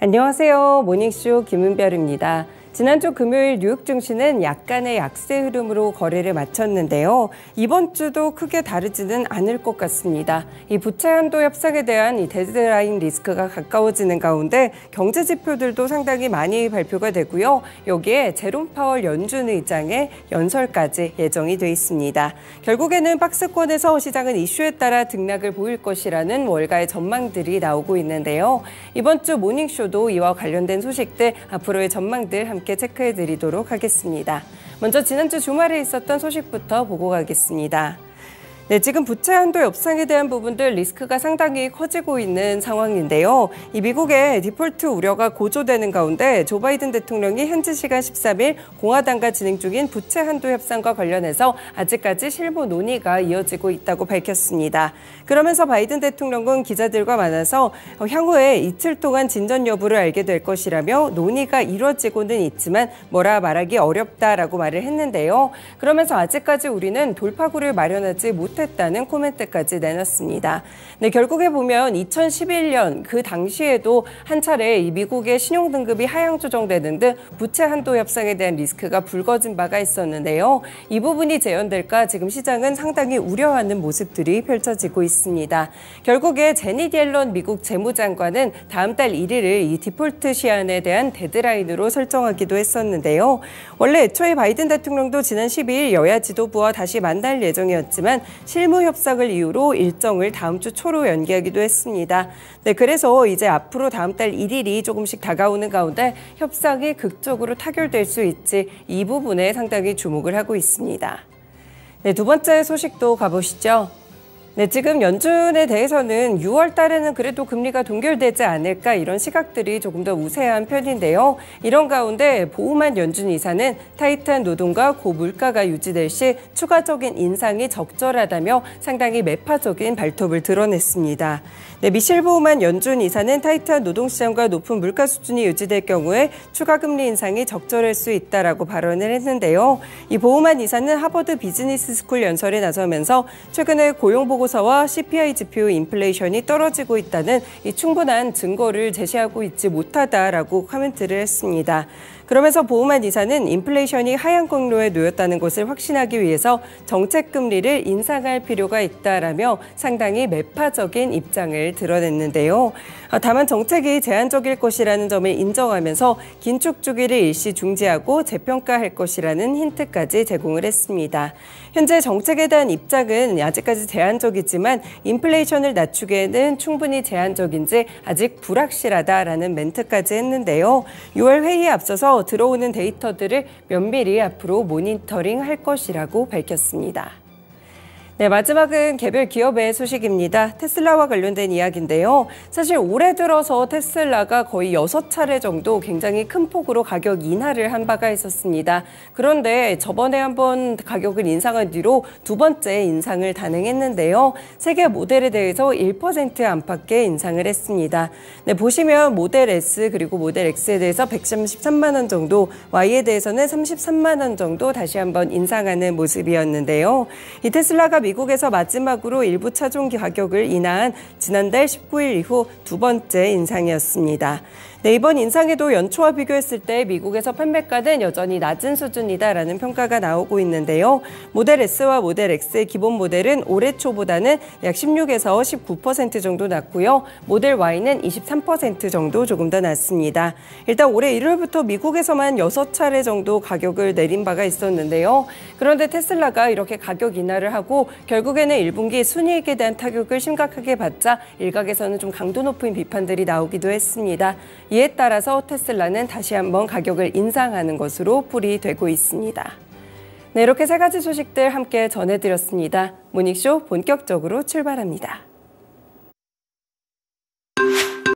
안녕하세요. 모닝쇼 김은별입니다. 지난주 금요일 뉴욕 증시는 약간의 약세 흐름으로 거래를 마쳤는데요. 이번 주도 크게 다르지는 않을 것 같습니다. 이 부채 한도 협상에 대한 이 데드라인 리스크가 가까워지는 가운데 경제 지표들도 상당히 많이 발표가 되고요. 여기에 제롬 파월 연준 의장의 연설까지 예정이 돼 있습니다. 결국에는 박스권에서 시장은 이슈에 따라 등락을 보일 것이라는 월가의 전망들이 나오고 있는데요. 이번 주 모닝쇼도 이와 관련된 소식들, 앞으로의 전망들 함께 체크해드리도록 하겠습니다. 먼저 지난주 주말에 있었던 소식부터 보고 가겠습니다. 네, 지금 부채 한도 협상에 대한 부분들 리스크가 상당히 커지고 있는 상황인데요. 이 미국의 디폴트 우려가 고조되는 가운데 조 바이든 대통령이 현지 시간 13일 공화당과 진행 중인 부채 한도 협상과 관련해서 아직까지 실무 논의가 이어지고 있다고 밝혔습니다. 그러면서 바이든 대통령은 기자들과 만나서 향후에 이틀 동안 진전 여부를 알게 될 것이라며 논의가 이루어지고는 있지만 뭐라 말하기 어렵다라고 말을 했는데요. 그러면서 아직까지 우리는 돌파구를 마련하지 못했다는 코멘트까지 내놨습니다. 네, 결국에 보면 2011년 그 당시에도 한 차례 이 미국의 신용등급이 하향 조정되는 등 부채 한도 협상에 대한 리스크가 불거진 바가 있었는데요. 이 부분이 재현될까 지금 시장은 상당히 우려하는 모습들이 펼쳐지고 있습니다. 결국에 제닛 옐런 미국 재무장관은 다음 달 1일을 이 디폴트 시한에 대한 데드라인으로 설정하기도 했었는데요. 원래 애초에 바이든 대통령도 지난 12일 여야 지도부와 다시 만날 예정이었지만 실무 협상을 이유로 일정을 다음 주 초로 연기하기도 했습니다. 네, 그래서 이제 앞으로 다음 달 1일이 조금씩 다가오는 가운데 협상이 극적으로 타결될 수 있지 이 부분에 상당히 주목을 하고 있습니다. 네, 두 번째 소식도 가보시죠. 네, 지금 연준에 대해서는 6월 달에는 그래도 금리가 동결되지 않을까 이런 시각들이 조금 더 우세한 편인데요. 이런 가운데 보우만 연준 이사는 타이트한 노동과 고물가가 유지될 시 추가적인 인상이 적절하다며 상당히 매파적인 발톱을 드러냈습니다. 네, 미셸 보우만 연준 이사는 타이트한 노동시장과 높은 물가 수준이 유지될 경우에 추가 금리 인상이 적절할 수 있다라고 발언을 했는데요. 이 보우만 이사는 하버드 비즈니스 스쿨 연설에 나서면서 최근에 고용 보고서와 CPI 지표 인플레이션이 떨어지고 있다는 이 충분한 증거를 제시하고 있지 못하다라고 코멘트를 했습니다. 그러면서 보우만 이사는 인플레이션이 하향 경로에 놓였다는 것을 확신하기 위해서 정책 금리를 인상할 필요가 있다라며 상당히 매파적인 입장을 드러냈는데요. 다만 정책이 제한적일 것이라는 점을 인정하면서 긴축 주기를 일시 중지하고 재평가할 것이라는 힌트까지 제공을 했습니다. 현재 정책에 대한 입장은 아직까지 제한적이지만 인플레이션을 낮추기에는 충분히 제한적인지 아직 불확실하다라는 멘트까지 했는데요. 6월 회의에 앞서서 들어오는 데이터들을 면밀히 앞으로 모니터링할 것이라고 밝혔습니다. 네, 마지막은 개별 기업의 소식입니다. 테슬라와 관련된 이야기인데요. 사실 올해 들어서 테슬라가 거의 6차례 정도 굉장히 큰 폭으로 가격 인하를 한 바가 있었습니다. 그런데 저번에 한번 가격을 인상한 뒤로 두 번째 인상을 단행했는데요. 세 개 모델에 대해서 1% 안팎의 인상을 했습니다. 네, 보시면 모델 S 그리고 모델 X에 대해서 133만 원 정도, Y에 대해서는 33만 원 정도 다시 한번 인상하는 모습이었는데요. 이 테슬라가 미국에서 마지막으로 일부 차종 가격을 인하한 지난달 19일 이후 두 번째 인상이었습니다. 네, 이번 인상에도 연초와 비교했을 때 미국에서 판매가는 여전히 낮은 수준이다라는 평가가 나오고 있는데요. 모델 S와 모델 X의 기본 모델은 올해 초보다는 약 16에서 19% 정도 낮고요. 모델 Y는 23% 정도 조금 더 낮습니다. 일단 올해 1월부터 미국에서만 6차례 정도 가격을 내린 바가 있었는데요. 그런데 테슬라가 이렇게 가격 인하를 하고 결국에는 1분기 순이익에 대한 타격을 심각하게 받자 일각에서는 좀 강도 높은 비판들이 나오기도 했습니다. 이에 따라서 테슬라는 다시 한번 가격을 인상하는 것으로 풀이되고 있습니다. 네, 이렇게 세 가지 소식들 함께 전해드렸습니다. 모닝쇼 본격적으로 출발합니다.